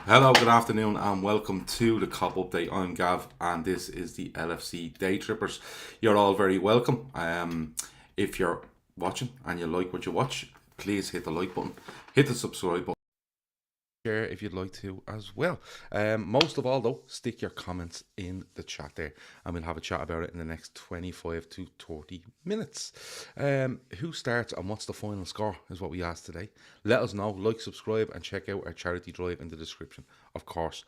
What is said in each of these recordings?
Hello, good afternoon, and welcome to the Cop Update. I'm Gav, and this is the LFC Daytrippers. You're all very welcome. If you're watching and you like what you watch, please hit the like button, hit the subscribe button, share if you'd like to as well. Most of all, though, stick your comments in the chat there, and we'll have a chat about it in the next 25 to 30 minutes. Who starts and what's the final score is what we asked today. Let us know, like, subscribe, and check out our charity drive in the description. Of course,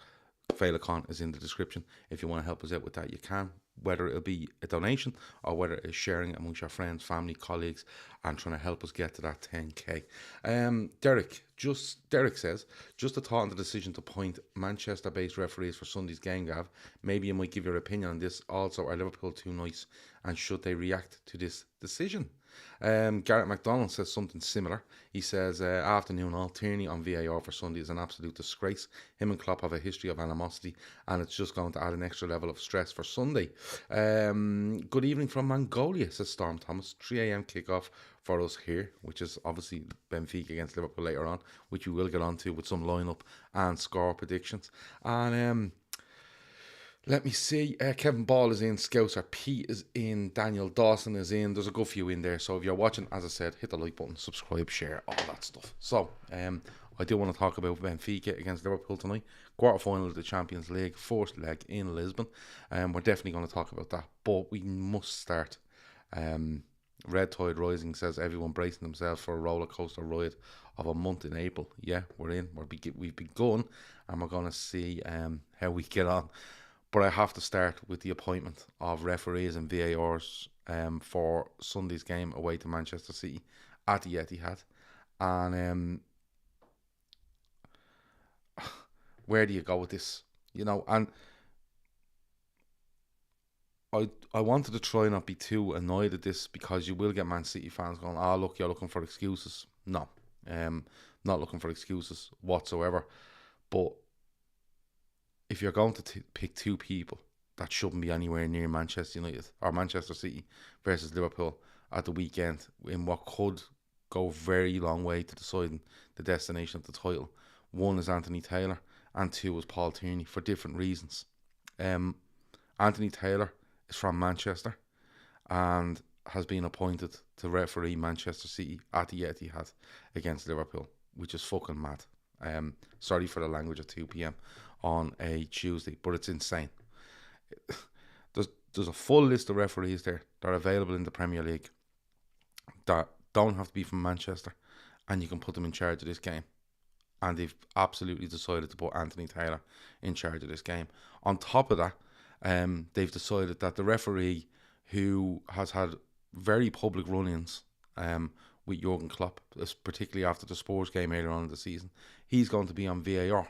Féileacáin is in the description. If you want to help us out with that, you can, whether it'll be a donation or whether it's sharing it amongst your friends, family, colleagues, and trying to help us get to that 10k. Derek says, just a thought on the decision to appoint Manchester-based referees for Sunday's game, Gav. Maybe you might give your opinion on this. Also, are Liverpool too nice, and should they react to this decision? Garrett McDonald says something similar. He says, afternoon all, Tierney on VAR for Sunday is an absolute disgrace. Him and Klopp have a history of animosity, and it's just going to add an extra level of stress for Sunday. Good evening from Mongolia, says Storm Thomas. 3 a.m. kickoff for us here, which is obviously Benfica against Liverpool later on, which we will get on to with some lineup and score predictions. And let me see. Kevin Ball is in. Scouser Pete is in. Daniel Dawson is in. There's a good few in there. So if you're watching, as I said, hit the like button, subscribe, share, all that stuff. So I do want to talk about Benfica against Liverpool tonight. Quarter-final of the Champions League, first leg in Lisbon. We're definitely going to talk about that. But we must start. Red Tide Rising says everyone bracing themselves for a roller coaster ride of a month in April. Yeah, we're in. We've begun, and we're going to see how we get on. But I have to start with the appointment of referees and VARs for Sunday's game away to Manchester City at the Etihad. And where do you go with this? You know, and I wanted to try not be too annoyed at this, because you will get Man City fans going, look, you're looking for excuses. No, not looking for excuses whatsoever. But if you're going to pick two people that shouldn't be anywhere near Manchester United or Manchester City versus Liverpool at the weekend, in what could go a very long way to deciding the destination of the title, one is Anthony Taylor and two is Paul Tierney, for different reasons. Anthony Taylor is from Manchester and has been appointed to referee Manchester City at the Etihad against Liverpool, which is fucking mad. Sorry for the language at 2 p.m. on a Tuesday, but it's insane. There's a full list of referees there that are available in the Premier League that don't have to be from Manchester, and you can put them in charge of this game. And they've absolutely decided to put Anthony Taylor in charge of this game. On top of that, they've decided that the referee who has had very public run-ins with Jurgen Klopp, particularly after the Spurs game earlier on in the season, he's going to be on VAR.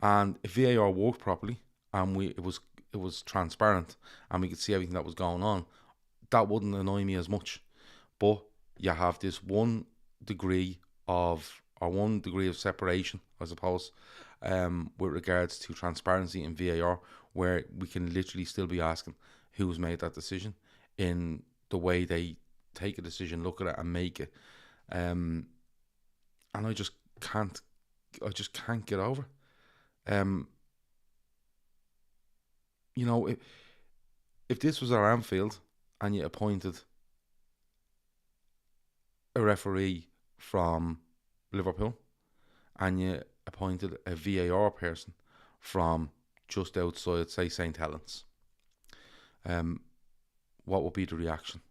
And if VAR worked properly and it was transparent and we could see everything that was going on, that wouldn't annoy me as much. But you have this one degree of separation, I suppose, with regards to transparency in VAR, where we can literally still be asking who's made that decision in the way they take a decision, look at it and make it. And I just can't get over. You know, if this was our Anfield and you appointed a referee from Liverpool and you appointed a VAR person from just outside, say, St. Helens, what would be the reaction?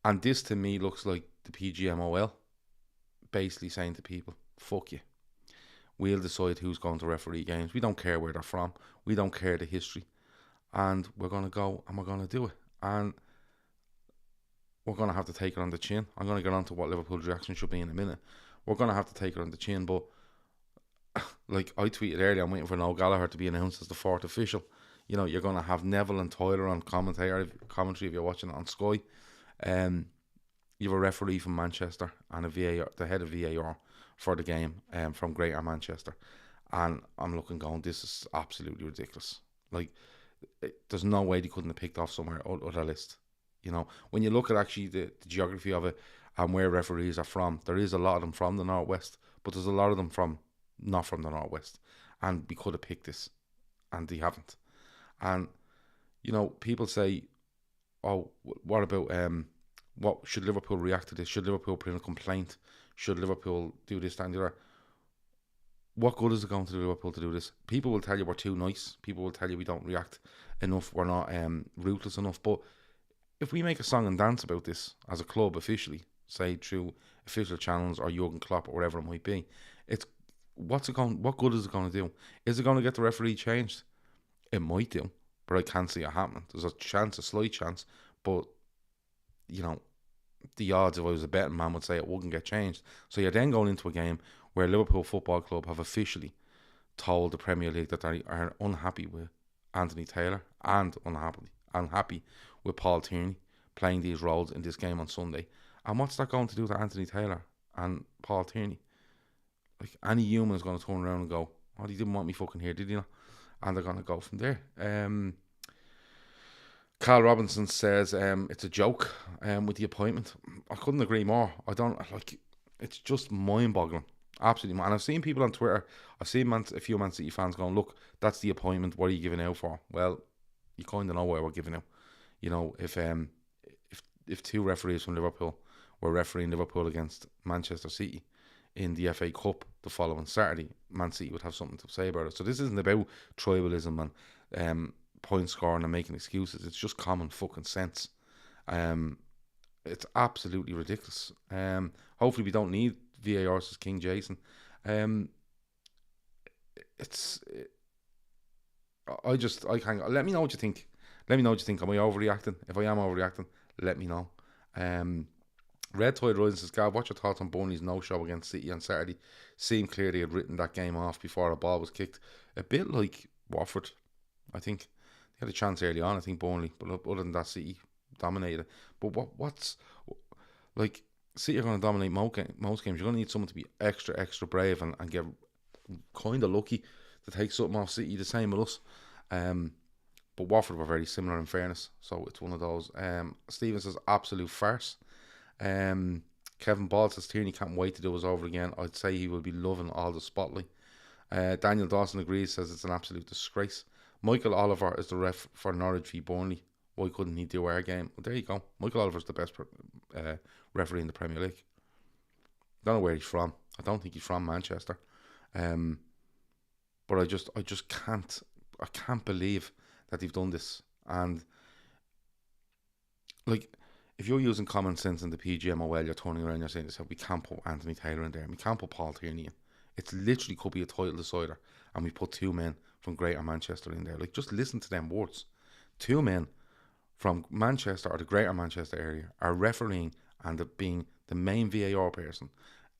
And this to me looks like the PGMOL basically saying to people, fuck you. We'll decide who's going to referee games. We don't care where they're from. We don't care the history. And we're going to go and we're going to do it. And we're going to have to take it on the chin. I'm going to get on to what Liverpool's reaction should be in a minute. We're going to have to take it on the chin. But like I tweeted earlier, I'm waiting for Noel Gallagher to be announced as the fourth official. You know, you're going to have Neville and Tyler on commentary if you're watching it on Sky. You have a referee from Manchester and a VAR, the head of VAR for the game from Greater Manchester. And I'm looking going, this is absolutely ridiculous. Like, there's no way they couldn't have picked off somewhere other list. You know, when you look at actually the geography of it and where referees are from, there is a lot of them from the Northwest, but there's a lot of them not from the Northwest, and we could have picked this, and they haven't. And you know, people say, "Oh, what about what should Liverpool react to this? Should Liverpool put in a complaint? Should Liverpool do this, that, and the other?" What good is it going to do Liverpool to do this? People will tell you we're too nice. People will tell you we don't react enough. We're not ruthless enough. But if we make a song and dance about this as a club officially, say through official channels or Jurgen Klopp or whatever it might be, what good is it going to do? Is it going to get the referee changed? It might do, but I can't see it happening. There's a slight chance, but you know, the odds, if I was a betting man, would say it wouldn't get changed. So you're then going into a game where Liverpool Football Club have officially told the Premier League that they are unhappy with Anthony Taylor and unhappy with Paul Tierney playing these roles in this game on Sunday. And what's that going to do to Anthony Taylor and Paul Tierney? Like, any human is going to turn around and go, "Oh, he didn't want me fucking here, did he not?" And they're going to go from there. Carl Robinson says it's a joke with the appointment. I couldn't agree more. I don't like. It's just mind-boggling. Absolutely. And I've seen people on Twitter, I've seen a few Man City fans going, "Look, that's the appointment. What are you giving out for?" Well, you kind of know why we're giving out. You know, if two referees from Liverpool were refereeing Liverpool against Manchester City in the FA Cup the following Saturday, Man City would have something to say about it. So this isn't about tribalism and point scoring and making excuses. It's just common fucking sense. It's absolutely ridiculous. Hopefully we don't need VAR, says King Jason. I can't. Let me know what you think. Am I overreacting? If I am overreacting, let me know. Red Tide Rising says, "Gav, what's your thoughts on Burnley's no-show against City on Saturday? Seemed clear they had written that game off before a ball was kicked. A bit like Watford, I think. They had a chance early on, I think, Burnley. But other than that, City dominated. But what's... Like, City are going to dominate most games. You're going to need someone to be extra brave and get kind of lucky to take something off City. The same with us. But Watford were very similar in fairness. So it's one of those. Stephen says, absolute farce. Kevin Ball says, Tierney can't wait to do us over again. I'd say he will be loving all the spotlight. Daniel Dawson agrees, says it's an absolute disgrace. Michael Oliver is the ref for Norwich v Burnley. Why couldn't he do our game? Well, there you go. Michael Oliver's the best referee in the Premier League. Don't know where he's from. I don't think he's from Manchester. But I just can't believe that they've done this. And like, if you're using common sense in the PGMOL, you're turning around and you're saying to yourself, we can't put Anthony Taylor in there, and we can't put Paul Tierney in. It's literally could be a title decider, and we put two men from Greater Manchester in there. Like, just listen to them words. Two men from Manchester or the Greater Manchester area are refereeing and being the main VAR person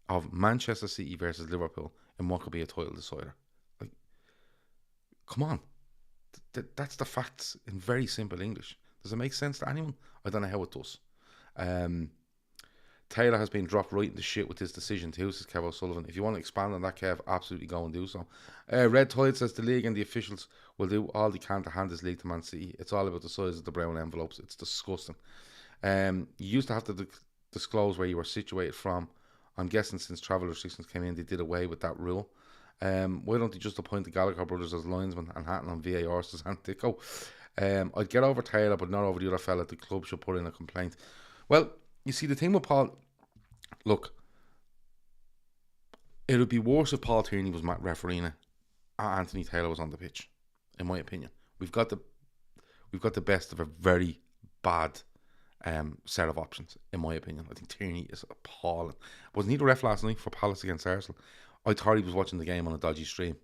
of Manchester City versus Liverpool in what could be a title decider. Like, come on. That's the facts in very simple English. Does it make sense to anyone? I don't know how it does. Taylor has been dropped right into shit with this decision too, says Kev O'Sullivan. If you want to expand on that, Kev, absolutely go and do so. Red Tide says the league and the officials will do all they can to hand this league to Man City. It's all about the size of the brown envelopes. It's disgusting. You used to have to disclose where you were situated from. I'm guessing since travel restrictions came in, they did away with that rule. Why don't they just appoint the Gallagher brothers as linesmen and Hatton on VAR, says Antico. I'd get over Taylor, but not over the other fella. The club should put in a complaint. Well, you see, the thing with Paul... Look, it would be worse if Paul Tierney was refereeing it and Anthony Taylor was on the pitch, in my opinion. We've got the best of a very bad set of options, in my opinion. I think Tierney is appalling. Wasn't he the ref last night for Palace against Arsenal? I thought he was watching the game on a dodgy stream.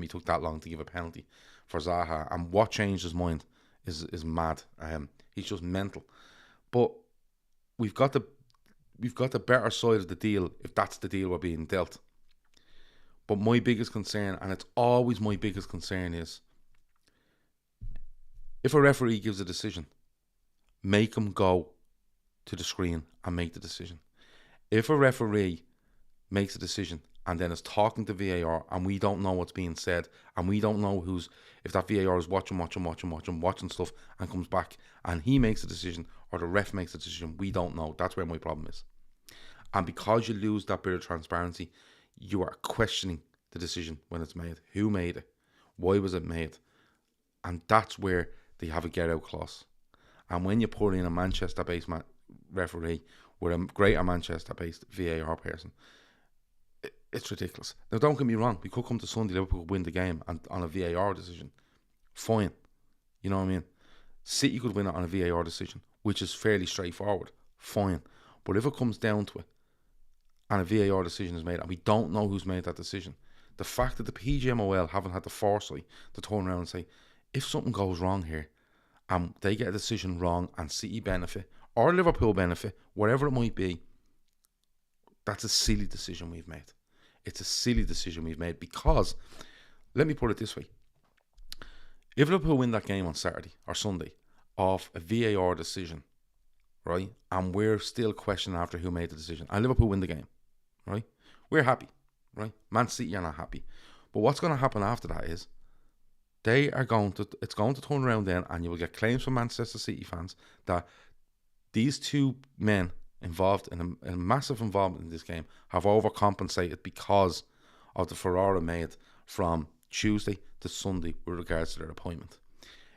He took that long to give a penalty for Zaha, and what changed his mind is mad. He's just mental. But we've got the better side of the deal if that's the deal we're being dealt. But my biggest concern, and it's always my biggest concern, is if a referee gives a decision, make him go to the screen and make the decision. If a referee makes a decision and then is talking to VAR and we don't know what's being said and we don't know if that VAR is watching stuff and comes back and he makes a decision or the ref makes a decision, we don't know. That's where my problem is. And because you lose that bit of transparency, you are questioning the decision when it's made. Who made it? Why was it made? And that's where they have a get-out clause. And when you put in a Manchester-based referee with a greater Manchester-based VAR person, it's ridiculous. Now, don't get me wrong. We could come to Sunday, Liverpool could win the game and on a VAR decision. Fine. You know what I mean? City could win it on a VAR decision, which is fairly straightforward. Fine. But if it comes down to it, and a VAR decision is made, and we don't know who's made that decision, the fact that the PGMOL haven't had the foresight to turn around and say, if something goes wrong here, and they get a decision wrong, and City benefit, or Liverpool benefit, whatever it might be, that's a silly decision we've made. It's a silly decision we've made because, let me put it this way, if Liverpool win that game on Saturday or Sunday off a VAR decision, right, and we're still questioning after who made the decision, and Liverpool win the game, right, we're happy, right? Man City are not happy. But what's going to happen after that is it's going to turn around then, and you will get claims from Manchester City fans that these two men involved in a massive involvement in this game have overcompensated because of the furore made from Tuesday to Sunday with regards to their appointment.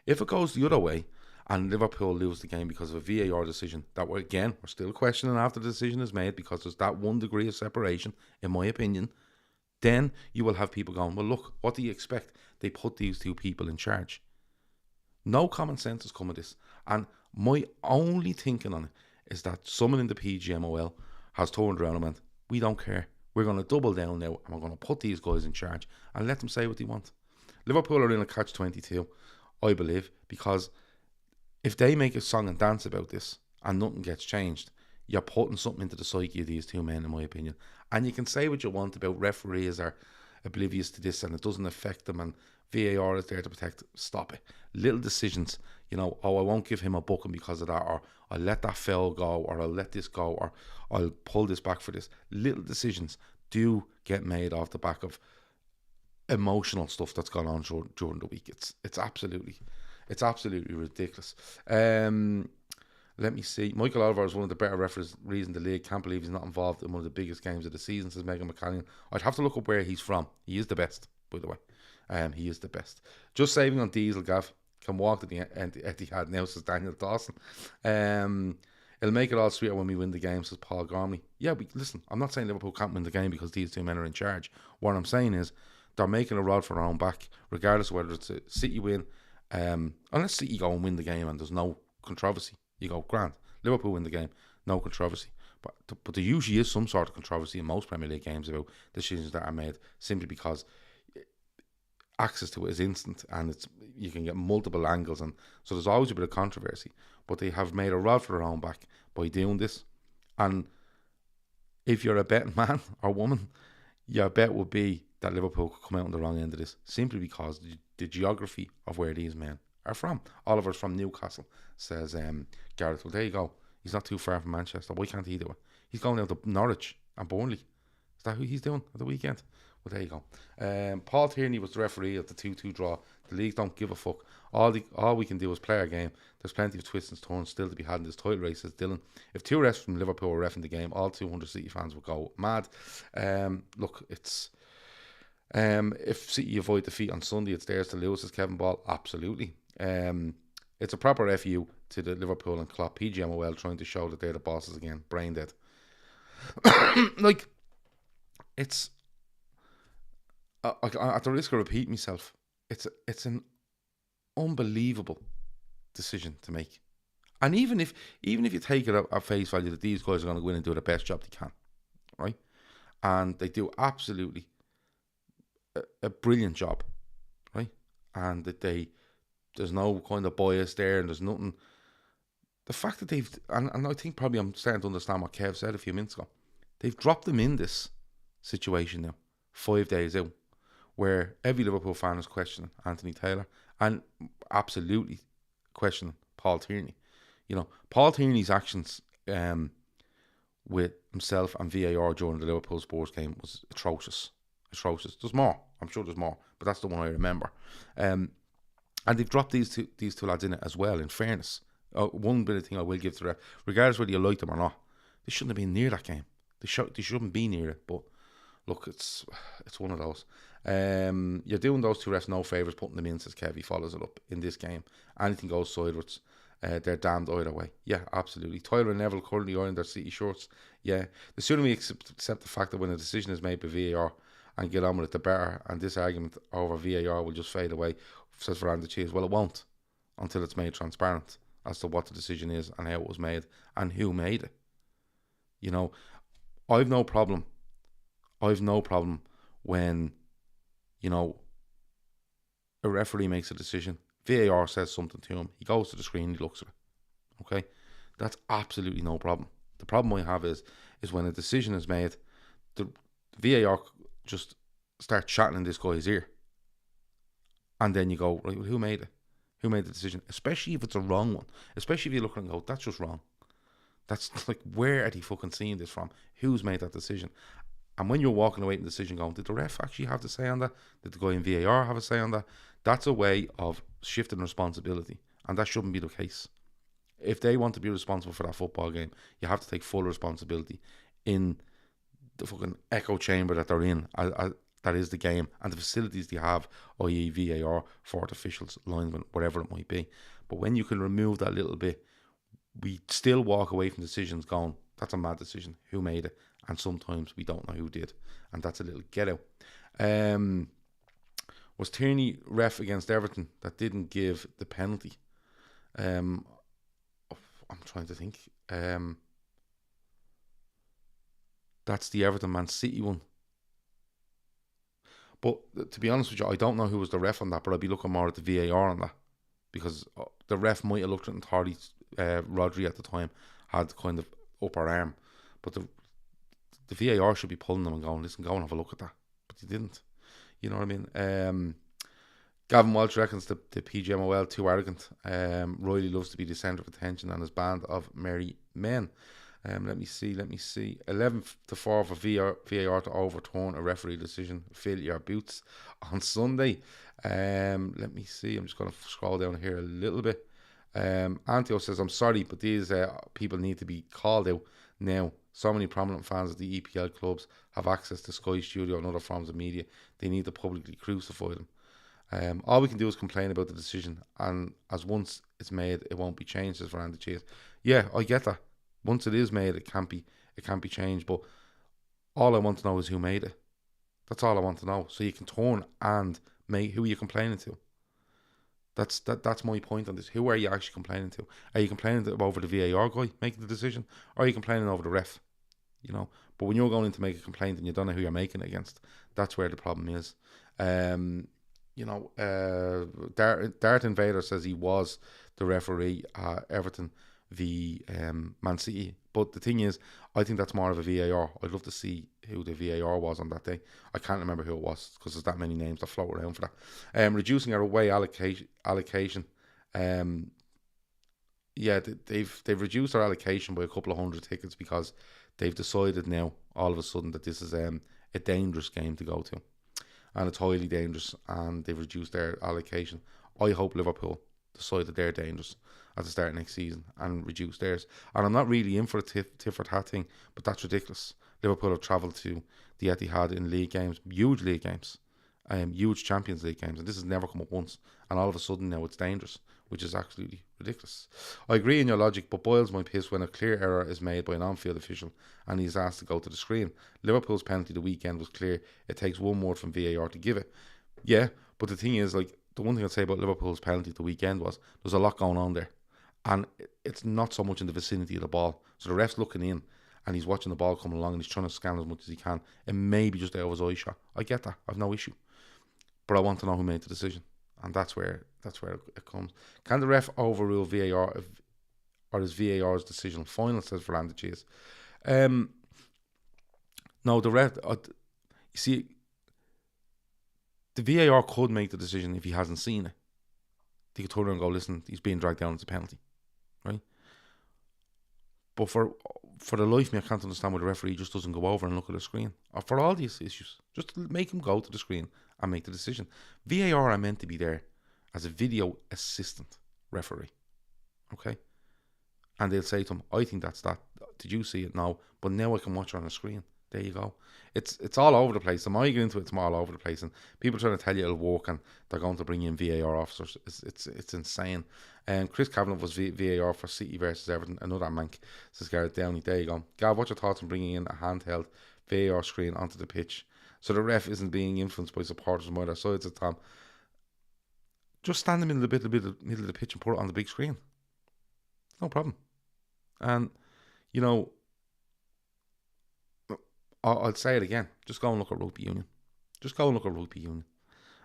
If it goes the other way and Liverpool lose the game because of a VAR decision that we're still questioning after the decision is made because there's that 1 degree of separation, in my opinion, then you will have people going, well, look, what do you expect? They put these two people in charge. No common sense has come of this. And my only thinking on it is that someone in the PGMOL has turned around and went, we don't care. We're going to double down now and we're going to put these guys in charge and let them say what they want. Liverpool are in a catch-22, I believe, because if they make a song and dance about this and nothing gets changed, you're putting something into the psyche of these two men, in my opinion. And you can say what you want about referees are oblivious to this and it doesn't affect them and VAR is there to protect. Stop it. Little decisions, I won't give him a booking because of that, or I'll let that foul go, or I'll let this go, or I'll pull this back for this. Little decisions do get made off the back of emotional stuff that's gone on during the week. It's absolutely ridiculous. Let me see. Michael Oliver is one of the better referees in the league. Can't believe he's not involved in one of the biggest games of the season, says Megan McCallion. I'd have to look up where he's from. He is the best, by the way. He is the best. Just saving on diesel, Gav. Can walk to the Etihad now, says Daniel Dawson. It'll make it all sweeter when we win the game, says Paul Gormley. Yeah, listen, I'm not saying Liverpool can't win the game because these two men are in charge. What I'm saying is they're making a rod for their own back, regardless of whether it's a City win. Unless City go and win the game and there's no controversy, you go, grand. Liverpool win the game, no controversy. But there usually is some sort of controversy in most Premier League games about decisions that are made simply because access to it is instant and you can get multiple angles, and so there's always a bit of controversy. But they have made a rod for their own back by doing this. And if you're a betting man or woman, your bet would be that Liverpool could come out on the wrong end of this, simply because the geography of where these men are from. Oliver's from Newcastle, says Gareth. Well, there you go. He's not too far from Manchester. Why can't he do it? He's going down to Norwich and Burnley. Is that who he's doing at the weekend? Well, there you go. Paul Tierney was the referee of the 2-2 draw. The leagues don't give a fuck. All we can do is play our game. There's plenty of twists and turns still to be had in this title race, says Dylan. If two refs from Liverpool were reffing the game, all 200 City fans would go mad. Look, it's... if City avoid defeat on Sunday, it's theirs to lose, says Kevin Ball. Absolutely. It's a proper FU to the Liverpool and Klopp. PGMOL trying to show that they're the bosses again. Brain dead. It's... at the risk of repeating myself, it's an unbelievable decision to make. And even if you take it at face value that these guys are going to go in and do the best job they can, right? And they do absolutely a brilliant job, right? And that there's no kind of bias there, and there's nothing. The fact that they've, and I think probably I'm starting to understand what Kev said a few minutes ago, they've dropped them in this situation now, 5 days out, where every Liverpool fan is questioning Anthony Taylor and absolutely questioning Paul Tierney. Paul Tierney's actions with himself and VAR during the Liverpool Spurs game was atrocious. There's more. I'm sure there's more, but that's the one I remember. And they've dropped these two lads in it as well, in fairness. One bit of thing I will give to them, regardless whether you like them or not, they shouldn't have been near that game. They shouldn't be near it, but look, it's one of those. You're doing those two refs no favours putting them in, says Kev. He follows it up in this game. Anything goes sideways. They're damned either way. Yeah, absolutely. Tyler and Neville currently are in their City shorts. Yeah, the sooner we accept the fact that when a decision is made by VAR and get on with it, the better. And this argument over VAR will just fade away, says Veranda Cheese. Well, it won't until it's made transparent as to what the decision is and how it was made and who made it. You know, I've no problem when, you know, a referee makes a decision, VAR says something to him, he goes to the screen, he looks at it. Okay? That's absolutely no problem. The problem I have is when a decision is made, the VAR just start chatting in this guy's ear. And then you go, right, well, who made it? Who made the decision? Especially if it's a wrong one. Especially if you look at it and go, that's just wrong. That's like, where are they fucking seeing this from? Who's made that decision? And when you're walking away from the decision going, did the ref actually have to say on that? Did the guy in VAR have a say on that? That's a way of shifting responsibility. And that shouldn't be the case. If they want to be responsible for that football game, you have to take full responsibility in the fucking echo chamber that they're in. That is the game. And the facilities they have, i.e. VAR, fourth officials, linesmen, whatever it might be. But when you can remove that little bit, we still walk away from decisions going, that's a mad decision. Who made it? And sometimes we don't know who did. And that's a little get out. Was Tierney ref against Everton that didn't give the penalty? I'm trying to think. That's the Everton Man City one. But to be honest with you, I don't know who was the ref on that, but I'd be looking more at the VAR on that. Because the ref might have looked at it and thought Rodri at the time had kind of upper arm. But the VAR should be pulling them and going, listen, go and have a look at that. But he didn't. You know what I mean? Gavin Walsh reckons the PGMOL too arrogant. Riley loves to be the centre of attention and his band of merry men. Let me see. 11-4 for VAR to overturn a referee decision. Fill your boots on Sunday. Let me see. I'm just going to scroll down here a little bit. Antio says, I'm sorry, but these people need to be called out now. So many prominent fans of the EPL clubs have access to Sky Studio and other forms of media. They need to publicly crucify them. All we can do is complain about the decision, and as once it's made, it won't be changed, says Veranda Cheese. Yeah, I get that. Once it is made, it can't be changed. But all I want to know is who made it. That's all I want to know. So you can turn and make who are you complaining to. That's my point on this. Who are you actually complaining to? Are you complaining over the VAR guy making the decision, or are you complaining over the ref? You know. But when you're going in to make a complaint and you don't know who you're making it against, that's where the problem is. Dart Invader says he was the referee at Everton v Man City, but the thing is, I think that's more of a VAR. I'd love to see who the VAR was on that day. I can't remember who it was because there's that many names that float around for that. Reducing our away allocation. They've reduced our allocation by a couple of hundred tickets because they've decided now all of a sudden that this is a dangerous game to go to, and it's highly dangerous, and they've reduced their allocation. I hope Liverpool decide that they're dangerous at the start of next season and reduce theirs. And I'm not really in for a tit for tat thing, but that's ridiculous. Liverpool have travelled to the Etihad in league games, huge league games, huge Champions League games, and this has never come up once. And all of a sudden now it's dangerous, which is absolutely ridiculous. I agree in your logic, but boils my piss when a clear error is made by an on-field official and he's asked to go to the screen. Liverpool's penalty the weekend was clear. It takes one word from VAR to give it. Yeah, but the thing is, like, the one thing I'd say about Liverpool's penalty the weekend was there's a lot going on there. And it's not so much in the vicinity of the ball. So the ref's looking in and he's watching the ball coming along and he's trying to scan as much as he can. It may be just out of his eye shot. I get that. I've no issue. But I want to know who made the decision. And that's where it comes. Can the ref overrule VAR or is VAR's decision final, says Veranda Cheese? No, the ref... you see, the VAR could make the decision if he hasn't seen it. They could turn around and go, listen, he's being dragged down, it's a penalty. Right? But for the life of me, I can't understand why the referee just doesn't go over and look at the screen. Or for all these issues, just make him go to the screen and make the decision. VAR are meant to be there as a video assistant referee. Okay? And they'll say to him, I think that's that. Did you see it? No. But now I can watch it on the screen. There you go. It's all over the place. The more you get into it, it's more all over the place. And people trying to tell you it'll work and they're going to bring in VAR officers. It's insane. And Chris Kavanagh was VAR for City versus Everton. Another mank. Says Gareth Downey. There you go. Gav, what's your thoughts on bringing in a handheld VAR screen onto the pitch so the ref isn't being influenced by supporters from either sides of Tom? Just stand them in the middle of the pitch and put it on the big screen. No problem. And, you know, I'll say it again. Just go and look at rugby union. Just go and look at rugby union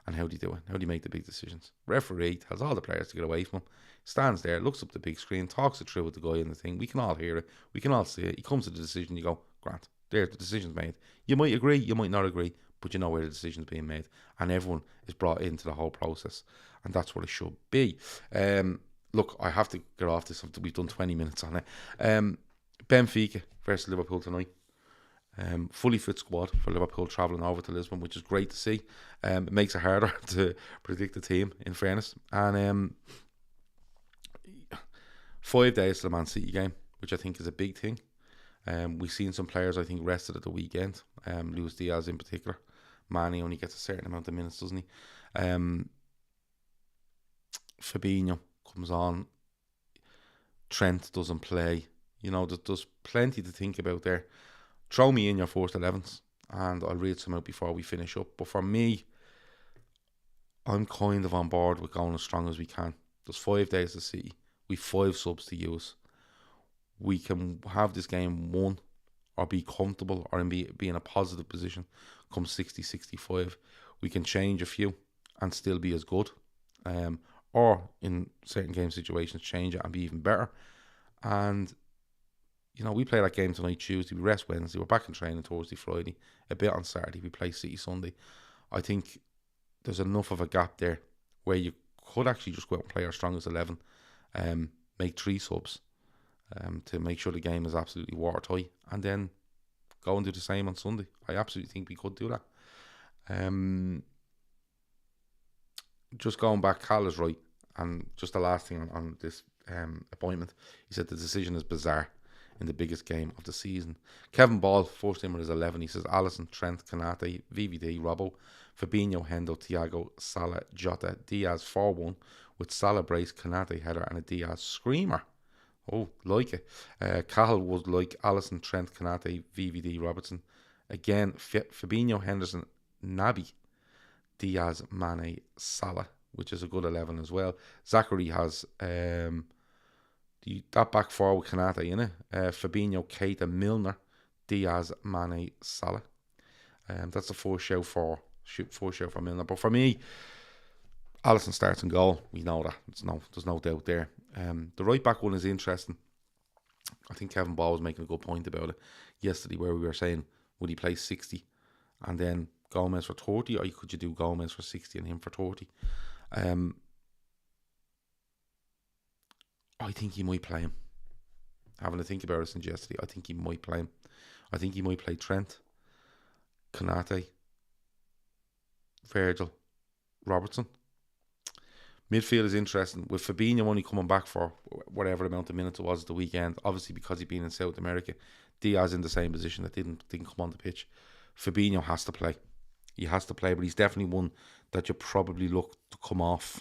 and how do you do it? How do you make the big decisions? Referee tells all the players to get away from him. Stands there, looks up the big screen, talks it through with the guy in the thing. We can all hear it. We can all see it. He comes to the decision. You go, Grant, there, the decision's made. You might agree, you might not agree, but you know where the decision's being made. And everyone is brought into the whole process. And that's what it should be. Look, I have to get off this. We've done 20 minutes on it. Benfica versus Liverpool tonight. Fully fit squad for Liverpool travelling over to Lisbon, which is great to see. It makes it harder to predict the team, in fairness. And 5 days to the Man City game, which I think is a big thing. We've seen some players, I think, rested at the weekend. Luis Diaz in particular. Mane only gets a certain amount of minutes, doesn't he? Fabinho comes on. Trent doesn't play. You know, there's plenty to think about there. Throw me in your first 11s and I'll read some out before we finish up. But for me, I'm kind of on board with going as strong as we can. There's 5 days to see. We've 5 subs to use. We can have this game won or be comfortable or be in a positive position come 60, 65. We can change a few and still be as good. Or in certain game situations, change it and be even better. And you know, we play that game tonight, Tuesday. We rest Wednesday. We're back in training Thursday, Friday. A bit on Saturday. We play City Sunday. I think there's enough of a gap there where you could actually just go out and play our strongest 11. Make 3 subs to make sure the game is absolutely watertight. And then go and do the same on Sunday. I absolutely think we could do that. Just going back, Cal is right. And just the last thing on this appointment. He said the decision is bizarre in the biggest game of the season. Kevin Ball, first in with his 11. He says Alisson, Trent, Konate, VVD, Robbo, Fabinho, Hendo, Thiago, Salah, Jota, Diaz 4-1 with Salah brace, Konate header and a Diaz screamer. Oh, like it. Cahill would like Alisson, Trent, Konate, VVD, Robertson. Again, Fabinho, Henderson, Naby, Diaz, Mane, Salah, which is a good 11 as well. Zachary has that back four with Konate in it. Fabinho, Keita, Milner, Diaz, Mane, Salah. That's the first show for Milner. But for me, Alisson starts in goal. We know that. There's no doubt there. The right back one is interesting. I think Kevin Ball was making a good point about it yesterday, where we were saying, would he play 60 and then Gomez for 30, or could you do Gomez for 60 and him for 30? I think he might play him. Having to think about it since yesterday, I think he might play him. I think he might play Trent, Konate, Virgil, Robertson. Midfield is interesting, with Fabinho only coming back for whatever amount of minutes it was at the weekend. Obviously, because he'd been in South America. Diaz in the same position that didn't come on the pitch. Fabinho has to play. He has to play, but he's definitely one that you probably look to come off.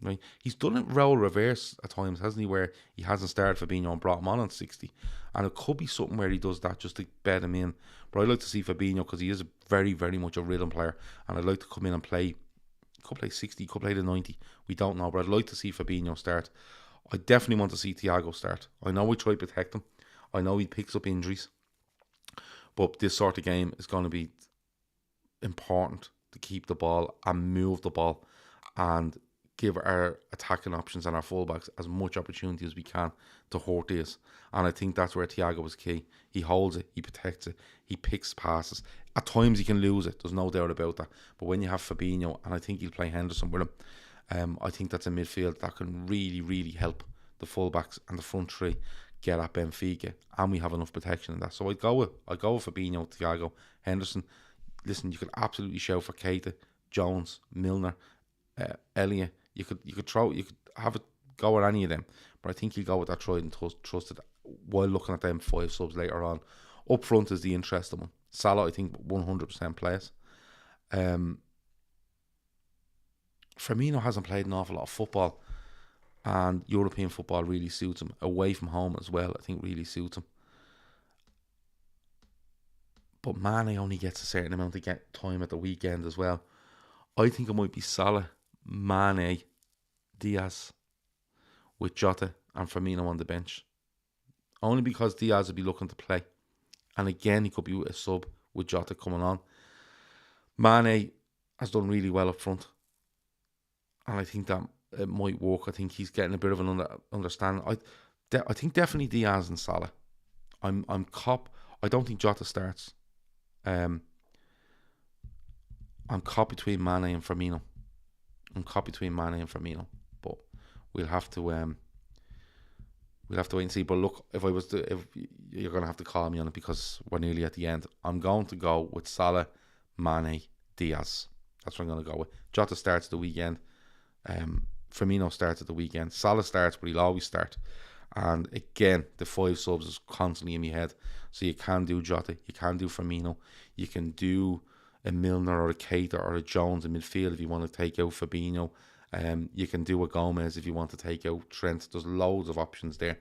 Right? He's done it role reverse at times, hasn't he? Where he hasn't started Fabinho and brought him on 60, and it could be something where he does that just to bed him in. But I'd like to see Fabinho, because he is very, very much a rhythm player, and I'd like to come in and play. Could play 60, could play the 90. We don't know, but I'd like to see Fabinho start. I definitely want to see Thiago start. I know we try to protect him. I know he picks up injuries, but this sort of game is going to be important to keep the ball and move the ball and give our attacking options and our fullbacks as much opportunity as we can to hurt this. And I think that's where Thiago is key. He holds it, he protects it, he picks passes. At times he can lose it, there's no doubt about that. But when you have Fabinho, and I think he'll play Henderson with him, I think that's a midfield that can really, really help the fullbacks and the front three get at Benfica, and we have enough protection in that. So I'd go with Fabinho, Thiago, Henderson. Listen, you could absolutely shout for Keita, Jones, Milner, Elliott. You could have a go at any of them, but I think you go with that tried and trusted while looking at them 5 subs later on. Up front is the interesting one. Salah, I think 100% plays. Firmino hasn't played an awful lot of football, and European football really suits him. Away from home as well, I think really suits him. But Mane only gets a certain amount of time at the weekend as well. I think it might be Salah, Mane, Diaz, with Jota and Firmino on the bench. Only because Diaz will be looking to play. And again, he could be a sub with Jota coming on. Mane has done really well up front. And I think that it might work. I think he's getting a bit of an understanding. I think definitely Diaz and Salah. I'm cop. I don't think Jota starts. I'm caught between Mane and Firmino. But we'll have to wait and see. But look, if you're gonna have to call me on it because we're nearly at the end. I'm going to go with Salah, Mane, Diaz. That's what I'm gonna go with. Jota starts the weekend. Firmino starts at the weekend. Salah starts, but he'll always start. And again, the 5 subs is constantly in my head. So you can do Jota, you can do Firmino, you can do a Milner or a Keita or a Jones in midfield if you want to take out Fabinho. You can do a Gomez if you want to take out Trent. There's loads of options there.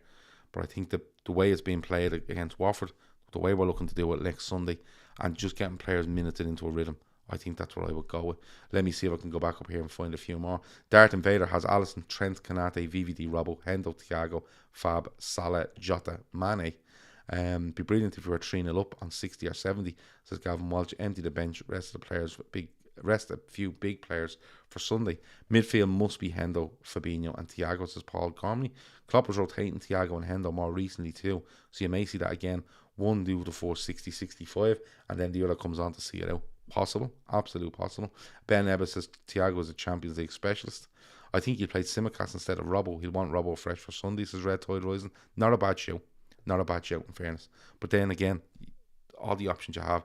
But I think the way it's being played against Watford, the way we're looking to do it next Sunday, and just getting players minuted into a rhythm, I think that's what I would go with. Let me see if I can go back up here and find a few more. Dart Invader has Alisson, Trent, Kanate, VVD, Robbo, Hendo, Thiago, Fab, Salah, Jota, Mane. Be brilliant if you were 3-0 up on 60 or 70, says Gavin Walsh. Empty the bench, rest of the players, rest a few big players for Sunday. Midfield must be Hendo, Fabinho and Thiago, says Paul Gormley. Klopp was rotating Thiago and Hendo more recently too, so you may see that again. One do the 460, 65 and then the other comes on to see it out. Possible, absolute possible. Ben Ebba says Thiago is a Champions League specialist. I think he played Simicast instead of Robbo. He'll want Robbo fresh for Sunday, says Red Tide Rising. Not a bad show in fairness. But then again, all the options you have,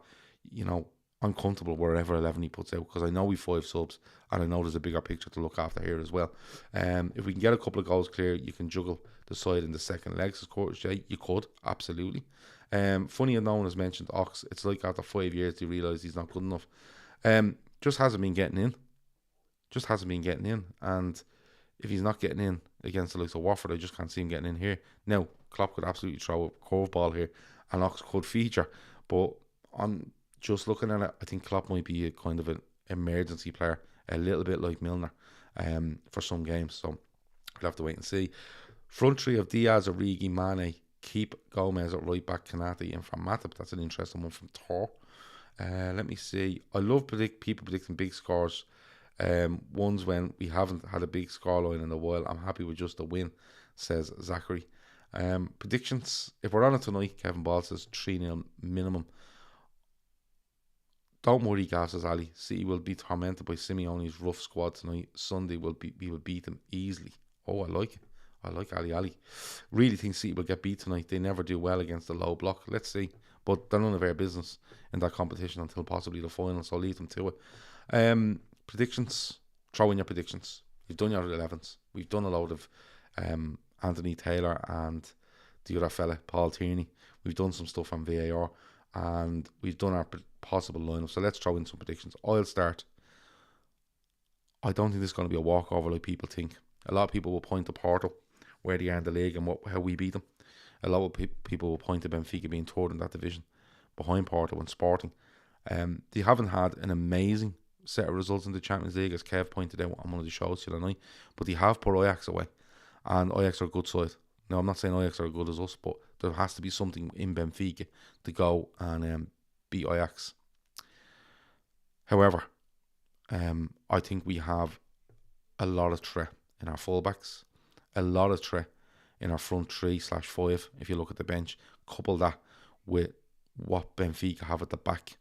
I'm comfortable wherever 11 he puts out because I know we've 5 subs and I know there's a bigger picture to look after here as well. If we can get a couple of goals clear, you can juggle the side in the second leg, says Curtis J. You could, absolutely. Funny and no one has mentioned Ox. It's like after 5 years they realise he's not good enough. Just hasn't been getting in. And if he's not getting in against the likes of Watford, I just can't see him getting in here. Now, Klopp could absolutely throw a curveball here and Ox could feature. But I'm just looking at it, I think Klopp might be a kind of an emergency player, a little bit like Milner for some games. So we'll have to wait and see. Front three of Diaz, Origi, Mane. Keep Gomez at right back, Kanate in from Matip. That's an interesting one from Thor. Let me see. I love people predicting big scores. Ones when we haven't had a big scoreline in a while. I'm happy with just a win, says Zachary. Predictions. If we're on it tonight, Kevin Ball says 3-0 minimum. Don't worry, Gav, says Ali. City will be tormented by Simeone's rough squad tonight. Sunday we will beat them easily. Oh, I like it. I like Ali. Really think City will get beat tonight. They never do well against the low block. Let's see. But they're none of our business in that competition until possibly the final, so I'll leave them to it. Predictions. Throw in your predictions. You've done your 11s. We've done a load of Anthony Taylor and the other fella, Paul Tierney. We've done some stuff on VAR and we've done our possible lineup. So let's throw in some predictions. I'll start. I don't think this is going to be a walkover like people think. A lot of people will point to Porto, where they are in the league and how we beat them. A lot of people will point to Benfica being third in that division behind Porto and Sporting. They haven't had an amazing set of results in the Champions League, as Kev pointed out on one of the shows the other night, but they have put Ajax away, and Ajax are a good side. Now, I'm not saying Ajax are as good as us, but there has to be something in Benfica to go and beat Ajax. However, I think we have a lot of threat in our fullbacks, a lot of threat in our front 3/5. If you look at the bench, couple that with what Benfica have at the back,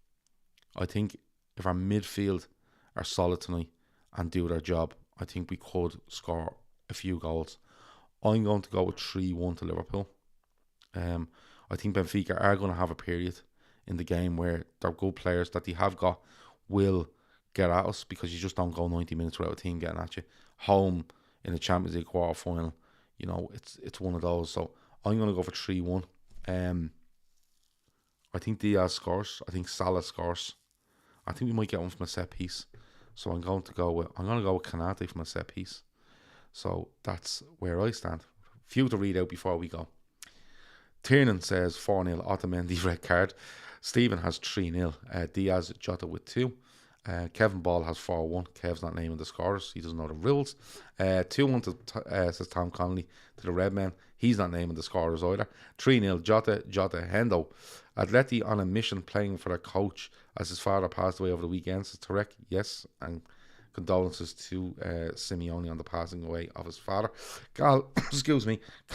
I think if our midfield are solid tonight and do their job, I think we could score a few goals. I'm going to go with 3-1 to Liverpool. I think Benfica are going to have a period in the game where their good players that they have got will get at us, because you just don't go 90 minutes without a team getting at you. Home in the Champions League quarter final, it's one of those. So I'm going to go for 3-1. I think Diaz scores. I think Salah scores. I think we might get one from a set piece. So I'm going to go with Konate from a set piece. So that's where I stand. Few to read out before we go. Tiernan says 4-0 Otamendi red card. Stephen has 3-0. Diaz Jota with 2. Kevin Ball has 4-1. Kev's not naming the scorers. He doesn't know the rules. 2-1 says Tom Connolly to the Redmen. He's not naming the scorers either. 3-0 Jota Hendo. Atleti on a mission playing for their coach as his father passed away over the weekend. Says Tarek, yes. And condolences to Simeone on the passing away of his father. Carl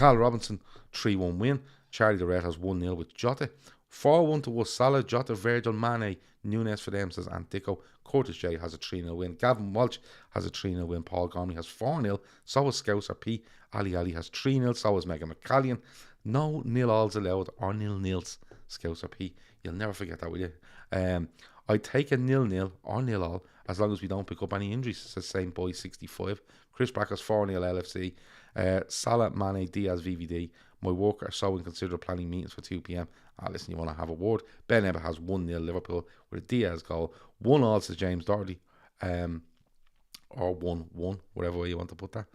Robinson, 3-1 win. Charlie the Red has 1-0 with Jota. 4-1 to us. Salah, Jota, Virgil, Mane, Nunes for them, says Antico. Curtis J has a 3-0 win. Gavin Walsh has a 3-0 win. Paul Gormley has 4-0. So is Scouser P. Ali has 3-0. So is Megan McCallion. No nil-alls allowed or nil-nils. Scouser P. You'll never forget that, will you? I'd take a 0-0 or nil-all as long as we don't pick up any injuries, says Saint Boy 65. Chris Brack has 4-0 LFC. Salah, Mane, Diaz, VVD. My work are so inconsiderate planning meetings for 2 p.m. Listen, you want to have a word. Ben Ebba has 1-0 Liverpool with a Diaz goal. 1-1 says James Doherty. Or 1-1, whatever way you want to put that.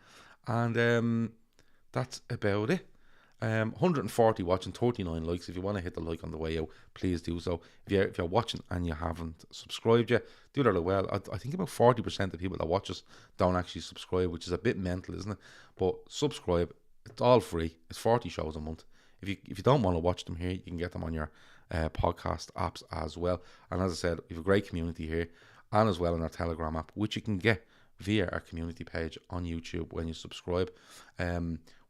And that's about it. 140 watching, 39 likes. If you want to hit the like on the way out, please do so. If you're watching and you haven't subscribed yet, do that as well. I think about 40% of people that watch us don't actually subscribe, which is a bit mental, isn't it? But subscribe. It's all free. It's 40 shows a month. If you don't want to watch them here, you can get them on your podcast apps as well. And as I said, we have a great community here, and as well in our Telegram app, which you can get via our community page on YouTube when you subscribe.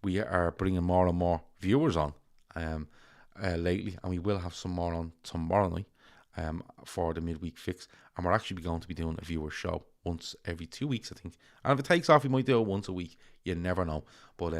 We are bringing more and more viewers on lately, and we will have some more on tomorrow night for the midweek fix. And we're actually going to be doing a viewer show once every 2 weeks, I think. And if it takes off, we might do it once a week. You never know. But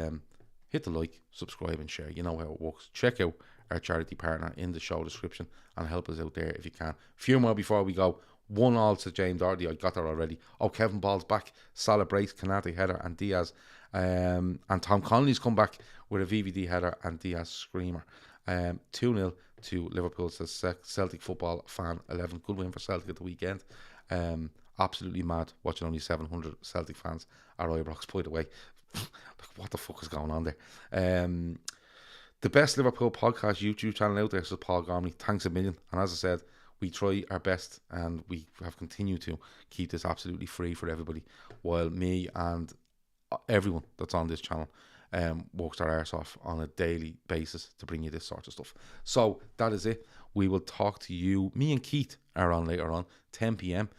hit the like, subscribe and share. You know how it works. Check out our charity partner in the show description and help us out there if you can. A few more before we go. 1-1 to James Doherty. I got that already. Oh, Kevin Ball's back. Salah brace, Konate header and Diaz. And Tom Connolly's come back with a VVD header and Diaz screamer. 2-0 to Liverpool, says Celtic football fan 11. Good win for Celtic at the weekend. Absolutely mad watching only 700 Celtic fans at Ibrox, by the way. What the fuck is going on there? The best Liverpool podcast YouTube channel out there, says Paul Gormley. Thanks a million. And as I said, we try our best and we have continued to keep this absolutely free for everybody, while me and everyone that's on this channel works our arse off on a daily basis to bring you this sort of stuff. So that is it. We will talk to you. Me and Keith are on later on, 10 p.m.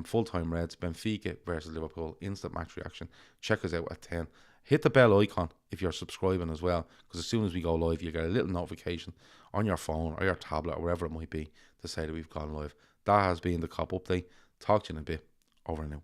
Full-time Reds, Benfica versus Liverpool, instant match reaction. Check us out at 10. Hit the bell icon if you're subscribing as well, because as soon as we go live, you get a little notification on your phone or your tablet or wherever it might be to say that we've gone live. That has been the COP update. Talk to you in a bit. Over and out.